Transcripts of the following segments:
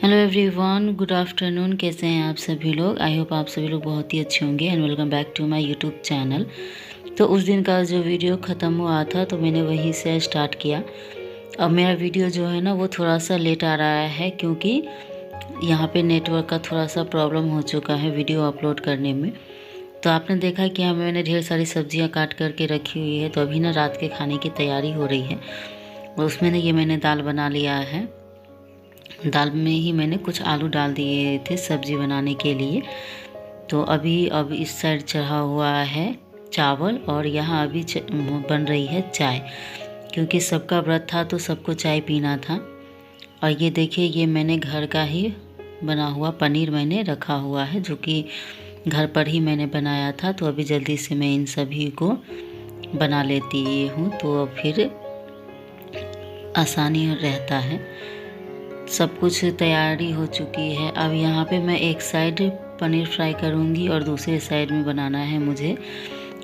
Hello everyone, good afternoon. कैसे हैं आप सभी लोग? आई होप आप सभी लोग बहुत ही अच्छे होंगे and welcome back to my YouTube channel. तो उस दिन का जो वीडियो ख़त्म हुआ था तो मैंने वहीं से स्टार्ट किया। अब मेरा वीडियो जो है ना वो थोड़ा सा लेट आ रहा है क्योंकि यहाँ पे नेटवर्क का थोड़ा सा प्रॉब्लम हो चुका है वीडियो अपलोड करने में। तो आपने देखा कि हाँ, मैंने ढेर सारी सब्जियाँ काट करके रखी हुई है। तो अभी ना रात के खाने की तैयारी हो रही है और उसमें ना ये मैंने दाल बना लिया है। दाल में ही मैंने कुछ आलू डाल दिए थे सब्ज़ी बनाने के लिए। तो अब इस साइड चढ़ा हुआ है चावल और यहाँ अभी बन रही है चाय, क्योंकि सबका व्रत था तो सबको चाय पीना था। और ये देखिए, ये मैंने घर का ही बना हुआ पनीर मैंने रखा हुआ है, जो कि घर पर ही मैंने बनाया था। तो अभी जल्दी से मैं इन सभी को बना लेती हूँ तो फिर आसानी रहता है। सब कुछ तैयारी हो चुकी है। अब यहाँ पे मैं एक साइड पनीर फ्राई करूँगी और दूसरे साइड में बनाना है मुझे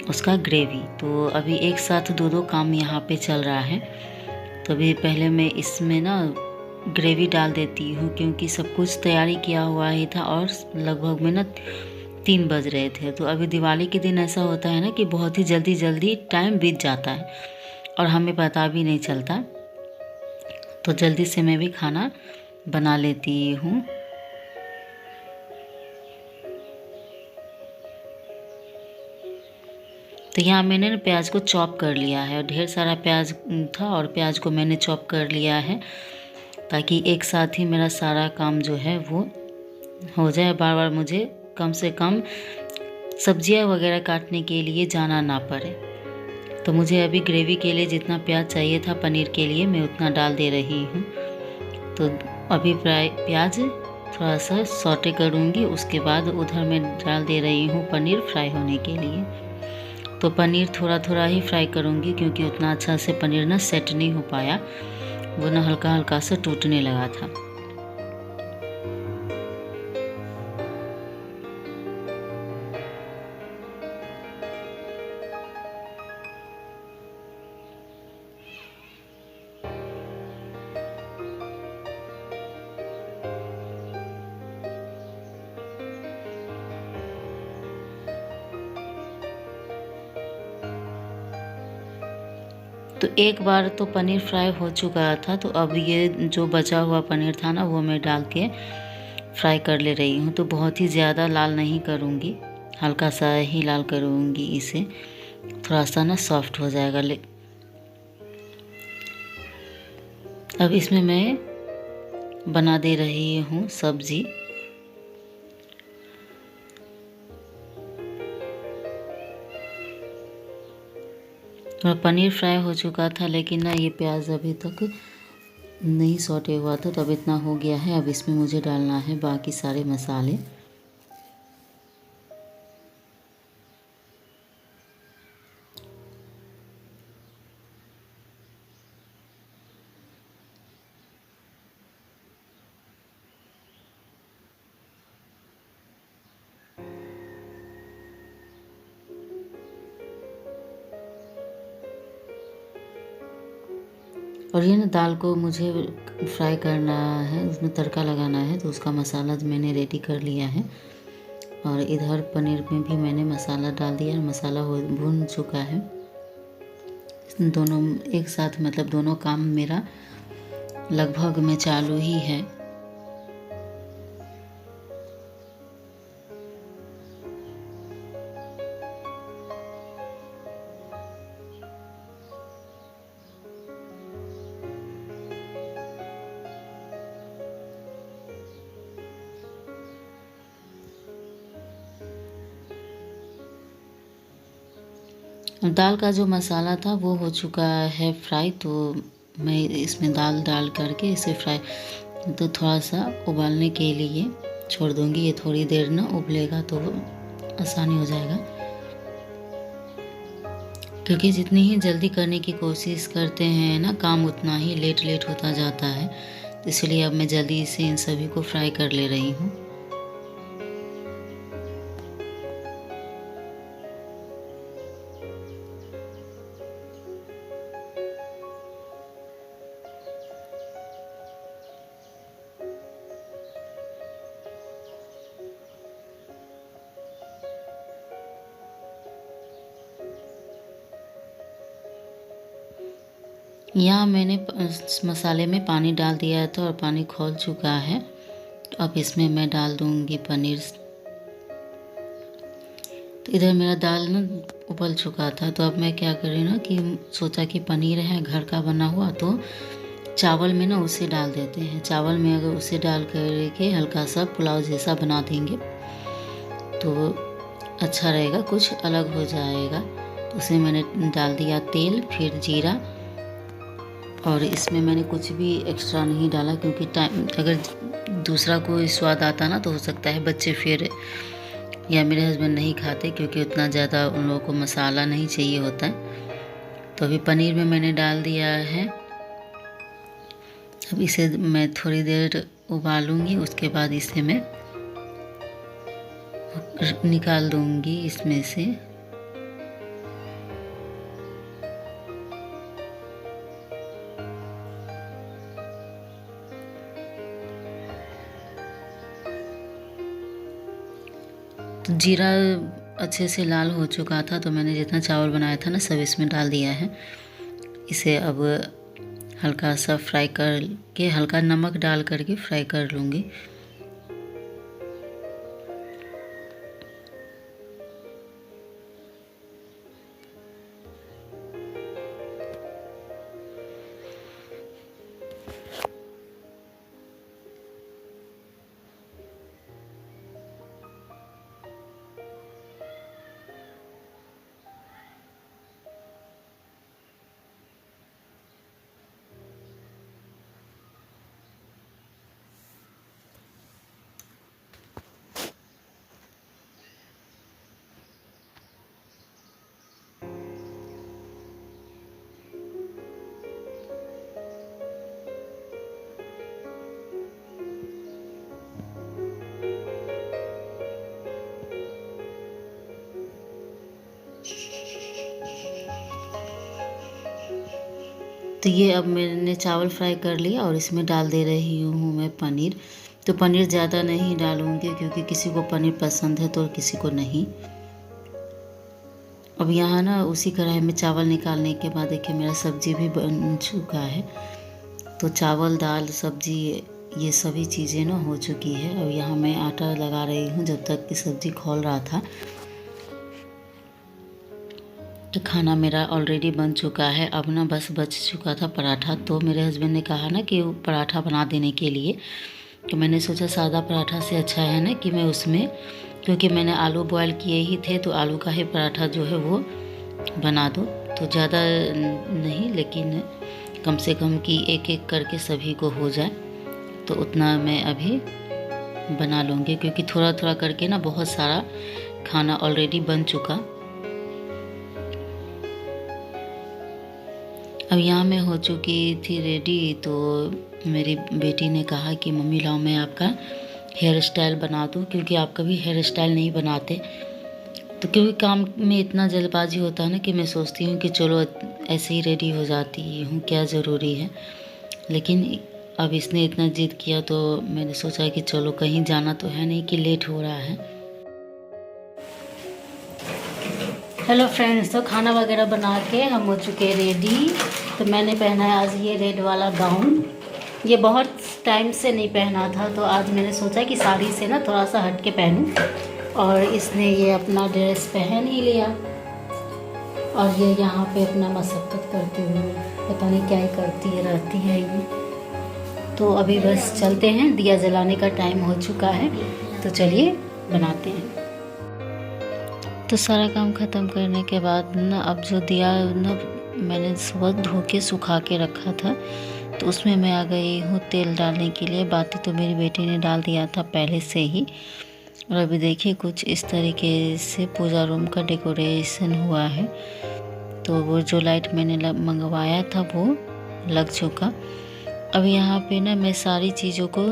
उसका ग्रेवी। तो अभी एक साथ दो दो काम यहाँ पे चल रहा है। तो अभी पहले मैं इसमें ना ग्रेवी डाल देती हूँ, क्योंकि सब कुछ तैयारी किया हुआ ही था और लगभग में ना 3 बज रहे थे। तो अभी दिवाली के दिन ऐसा होता है ना कि बहुत ही जल्दी जल्दी टाइम बीत जाता है और हमें पता भी नहीं चलता। तो जल्दी से मैं भी खाना बना लेती हूँ। तो यहाँ मैंने ना प्याज को चॉप कर लिया है और ढेर सारा प्याज था और प्याज को मैंने चॉप कर लिया है, ताकि एक साथ ही मेरा सारा काम जो है वो हो जाए। बार बार मुझे कम से कम सब्जियाँ वगैरह काटने के लिए जाना ना पड़े। तो मुझे अभी ग्रेवी के लिए जितना प्याज चाहिए था पनीर के लिए मैं उतना डाल दे रही हूँ। तो अभी प्याज थोड़ा सा सौटे करूँगी, उसके बाद उधर मैं डाल दे रही हूँ पनीर फ्राई होने के लिए। तो पनीर थोड़ा थोड़ा ही फ्राई करूँगी, क्योंकि उतना अच्छा से पनीर ना सेट नहीं हो पाया, वो ना हल्का हल्का सा टूटने लगा था। तो एक बार तो पनीर फ्राई हो चुका था, तो अब ये जो बचा हुआ पनीर था ना वो मैं डाल के फ्राई कर ले रही हूँ। तो बहुत ही ज़्यादा लाल नहीं करूँगी, हल्का सा ही लाल करूँगी इसे, थोड़ा सा ना सॉफ्ट हो जाएगा। अब इसमें मैं बना दे रही हूँ सब्ज़ी। थोड़ा पनीर फ्राई हो चुका था, लेकिन ना ये प्याज अभी तक नहीं सौटे हुआ था, तो अब इतना हो गया है। अब इसमें मुझे डालना है बाकी सारे मसाले। और ये ना दाल को मुझे फ्राई करना है, उसमें तड़का लगाना है, तो उसका मसाला मैंने रेडी कर लिया है। और इधर पनीर में भी मैंने मसाला डाल दिया, मसाला हो भून चुका है। दोनों एक साथ, मतलब दोनों काम मेरा लगभग में चालू ही है। दाल का जो मसाला था वो हो चुका है फ्राई। तो मैं इसमें दाल डाल करके इसे फ्राई तो थोड़ा सा उबालने के लिए छोड़ दूंगी। ये थोड़ी देर ना उबलेगा तो आसानी हो जाएगा, क्योंकि जितनी ही जल्दी करने की कोशिश करते हैं ना काम, उतना ही लेट लेट होता जाता है। तो इसलिए अब मैं जल्दी से इन सभी को फ्राई कर ले रही हूँ। यहाँ मैंने मसाले में पानी डाल दिया था और पानी खौल चुका है। तो अब इसमें मैं डाल दूँगी पनीर। तो इधर मेरा दाल ना उबल चुका था, तो अब मैं क्या कर रही हूँ ना कि सोचा कि पनीर है घर का बना हुआ, तो चावल में ना उसे डाल देते हैं। चावल में अगर उसे डाल करके हल्का सा पुलाव जैसा बना देंगे तो अच्छा रहेगा, कुछ अलग हो जाएगा। तो उसमें मैंने डाल दिया तेल, फिर जीरा, और इसमें मैंने कुछ भी एक्स्ट्रा नहीं डाला क्योंकि टाइम अगर दूसरा कोई स्वाद आता ना तो हो सकता है बच्चे फिर या मेरे हस्बैंड नहीं खाते, क्योंकि उतना ज़्यादा उन लोगों को मसाला नहीं चाहिए होता है। तो अभी पनीर में मैंने डाल दिया है। अब इसे मैं थोड़ी देर उबालूंगी, उसके बाद इसे मैं निकाल दूंगी इसमें से। तो जीरा अच्छे से लाल हो चुका था, तो मैंने जितना चावल बनाया था ना सब इसमें डाल दिया है। इसे अब हल्का सा फ्राई करके, हल्का नमक डाल करके फ्राई कर लूँगी। तो ये अब मैंने चावल फ्राई कर लिया और इसमें डाल दे रही हूँ मैं पनीर। तो पनीर ज़्यादा नहीं डालूँगी क्योंकि किसी को पनीर पसंद है तो किसी को नहीं। अब यहाँ ना उसी कढ़ाई में चावल निकालने के बाद देखिए मेरा सब्जी भी बन चुका है। तो चावल, दाल, सब्जी ये सभी चीज़ें ना हो चुकी है। अब यहाँ मैं आटा लगा रही हूँ जब तक कि सब्जी खौल रहा था। तो खाना मेरा ऑलरेडी बन चुका है। अब ना बस बच चुका था पराठा। तो मेरे हस्बैंड ने कहा ना कि पराठा बना देने के लिए, तो मैंने सोचा सादा पराठा से अच्छा है ना कि मैं उसमें, क्योंकि मैंने आलू बॉयल किए ही थे तो आलू का ही पराठा जो है वो बना दो। तो ज़्यादा नहीं, लेकिन कम से कम कि एक एक करके सभी को हो जाए, तो उतना मैं अभी बना लूँगी, क्योंकि थोड़ा थोड़ा करके ना बहुत सारा खाना ऑलरेडी बन चुका। अब यहाँ मैं हो चुकी थी रेडी, तो मेरी बेटी ने कहा कि मम्मी लाओ मैं आपका हेयर स्टाइल बना दूँ, क्योंकि आप कभी हेयर स्टाइल नहीं बनाते। तो क्योंकि काम में इतना जल्दबाजी होता है ना कि मैं सोचती हूँ कि चलो ऐसे ही रेडी हो जाती हूँ, क्या ज़रूरी है। लेकिन अब इसने इतना जिद किया तो मैंने सोचा कि चलो कहीं जाना तो है नहीं कि लेट हो रहा है। हेलो फ्रेंड्स, तो खाना वगैरह बना के हम हो चुके रेडी। तो मैंने पहना है आज ये रेड वाला गाउन। ये बहुत टाइम से नहीं पहना था, तो आज मैंने सोचा कि साड़ी से ना थोड़ा सा हट के पहनूं। और इसने ये अपना ड्रेस पहन ही लिया और ये यहाँ पे अपना मशक्क़त करते हुए पता नहीं क्या ही करती है रहती है ये। तो अभी बस चलते हैं, दिया जलाने का टाइम हो चुका है, तो चलिए बनाते हैं। तो सारा काम ख़त्म करने के बाद ना अब जो दिया ना मैंने सुबह धो के सुखा के रखा था, तो उसमें मैं आ गई हूँ तेल डालने के लिए। बाती तो मेरी बेटी ने डाल दिया था पहले से ही। और अभी देखिए कुछ इस तरीके से पूजा रूम का डेकोरेशन हुआ है। तो वो जो लाइट मैंने मंगवाया था वो लग चुका। अब यहाँ पे ना मैं सारी चीज़ों को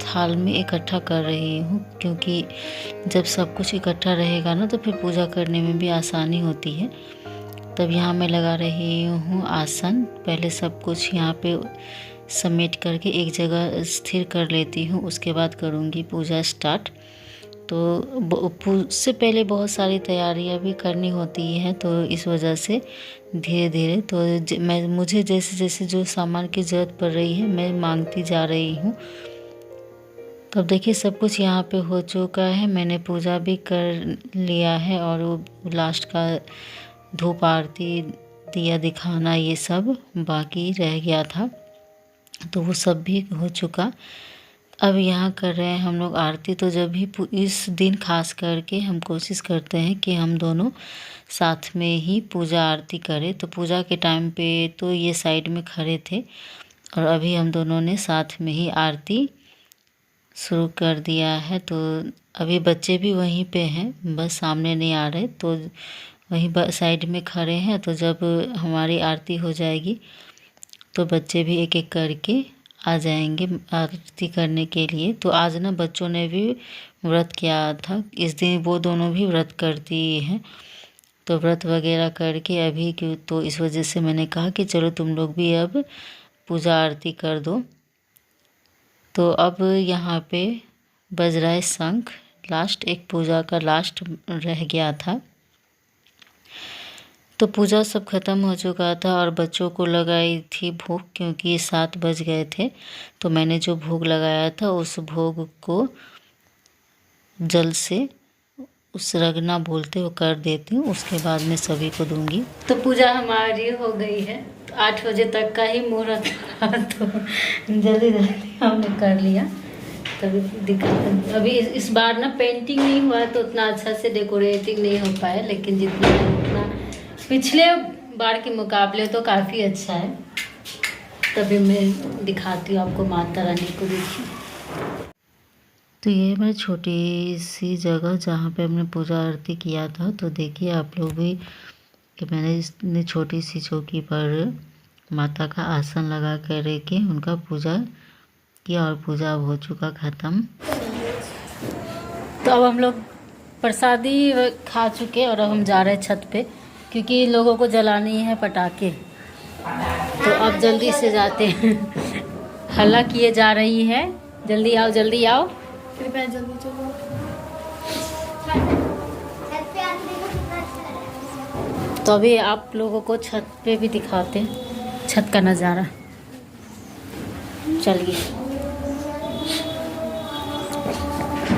थाल में इकट्ठा कर रही हूँ, क्योंकि जब सब कुछ इकट्ठा रहेगा ना तो फिर पूजा करने में भी आसानी होती है। तब यहाँ मैं लगा रही हूँ आसन। पहले सब कुछ यहाँ पे समेट करके एक जगह स्थिर कर लेती हूँ, उसके बाद करूँगी पूजा स्टार्ट। तो उससे पहले बहुत सारी तैयारियां भी करनी होती है, तो इस वजह से धीरे धीरे तो मुझे जैसे जैसे जो सामान की ज़रूरत पड़ रही है मैं मांगती जा रही हूँ। तो अब देखिए सब कुछ यहाँ पे हो चुका है, मैंने पूजा भी कर लिया है और वो लास्ट का धूप आरती दिया दिखाना ये सब बाकी रह गया था, तो वो सब भी हो चुका। अब यहाँ कर रहे हैं हम लोग आरती। तो जब भी इस दिन खास करके हम कोशिश करते हैं कि हम दोनों साथ में ही पूजा आरती करें। तो पूजा के टाइम पे तो ये साइड में खड़े थे और अभी हम दोनों ने साथ में ही आरती शुरू कर दिया है। तो अभी बच्चे भी वहीं पे हैं, बस सामने नहीं आ रहे, तो वहीं साइड में खड़े हैं। तो जब हमारी आरती हो जाएगी तो बच्चे भी एक एक करके आ जाएंगे आरती करने के लिए। तो आज ना बच्चों ने भी व्रत किया था, इस दिन वो दोनों भी व्रत करती हैं, तो व्रत वगैरह करके अभी क्यों, तो इस वजह से मैंने कहा कि चलो तुम लोग भी अब पूजा आरती कर दो। तो अब यहाँ पे बज रहा है शंख, लास्ट एक पूजा का लास्ट रह गया था। तो पूजा सब ख़त्म हो चुका था और बच्चों को लगाई थी भोग, क्योंकि 7 बज गए थे। तो मैंने जो भोग लगाया था उस भोग को जल से उस रगना बोलते वो कर देती हूँ, उसके बाद मैं सभी को दूंगी। तो पूजा हमारी हो गई है, तो 8 बजे तक का ही मुहूर्त था, तो जल्दी जल्दी हमने कर लिया। तभी दिक्कत अभी इस बार ना पेंटिंग नहीं हुआ तो उतना अच्छा से डेकोरेटिंग नहीं हो पाया, लेकिन जितना है उतना पिछले बार के मुकाबले तो काफ़ी अच्छा है। तभी मैं दिखाती हूँ आपको माता रानी को, देखिए। तो ये हमारी छोटी सी जगह जहाँ पे हमने पूजा आरती किया था। तो देखिए आप लोग भी कि मैंने इतनी छोटी सी चौकी पर माता का आसन लगा कर के उनका पूजा किया और पूजा हो चुका ख़त्म। तो अब हम लोग प्रसादी खा चुके और अब हम जा रहे हैं छत पे, क्योंकि लोगों को जलानी है पटाखे। तो अब जल्दी से जाते हैं, हल्ला किए जा रही है, जल्दी आओ जल्दी आओ। जल्दी चलो। तो अभी आप लोगों को छत पे भी दिखाते हैं छत का नज़ारा, चलिए।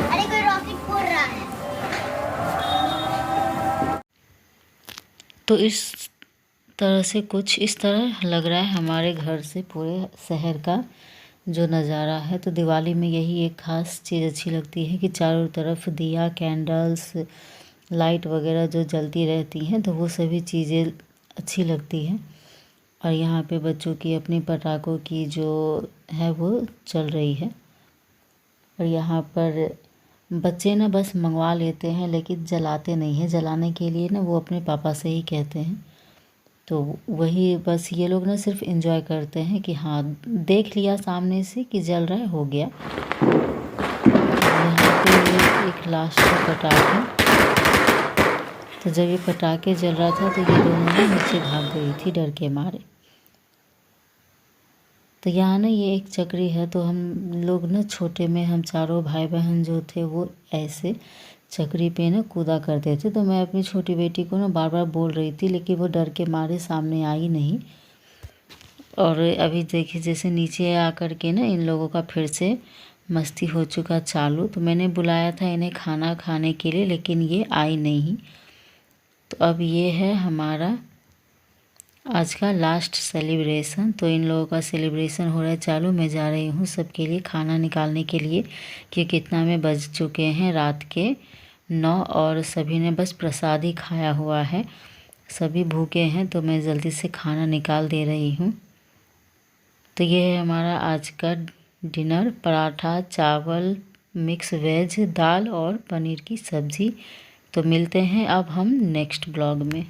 अरे कोई रॉकेट फोड़ रहा है। तो इस तरह से कुछ इस तरह लग रहा है हमारे घर से पूरे शहर का जो नज़ारा है। तो दिवाली में यही एक ख़ास चीज़ अच्छी लगती है कि चारों तरफ दिया, कैंडल्स, लाइट वगैरह जो जलती रहती हैं, तो वो सभी चीज़ें अच्छी लगती हैं। और यहाँ पे बच्चों की अपनी पटाखों की जो है वो चल रही है। और यहाँ पर बच्चे ना बस मंगवा लेते हैं लेकिन जलाते नहीं हैं। जलाने के लिए ना वो अपने पापा से ही कहते हैं। तो वही बस ये लोग ना सिर्फ एंजॉय करते हैं कि हाँ देख लिया सामने से कि जल रहा है, हो गया। यहाँ पे एक लास्ट का पटाखा, तो जब ये पटाखे जल रहा था तो ये दोनों ना नीचे भाग गई थी डर के मारे। तो यहाँ ना ये एक चक्री है, तो हम लोग ना छोटे में हम चारों भाई बहन जो थे वो ऐसे चक्री पे ना कूदा करते थे। तो मैं अपनी छोटी बेटी को ना बार बार बोल रही थी, लेकिन वो डर के मारे सामने आई नहीं। और अभी देखिए जैसे नीचे आकर के ना इन लोगों का फिर से मस्ती हो चुका चालू। तो मैंने बुलाया था इन्हें खाना खाने के लिए, लेकिन ये आई नहीं। तो अब ये है हमारा आज का लास्ट सेलिब्रेशन। तो इन लोगों का सेलिब्रेशन हो रहा है चालू। मैं जा रही हूँ सबके लिए खाना निकालने के लिए, कि कितना में बज चुके हैं रात के 9 और सभी ने बस प्रसाद ही खाया हुआ है, सभी भूखे हैं। तो मैं जल्दी से खाना निकाल दे रही हूँ। तो ये है हमारा आज का डिनर, पराठा, चावल, मिक्स वेज, दाल और पनीर की सब्ज़ी। तो मिलते हैं अब हम नेक्स्ट ब्लॉग में।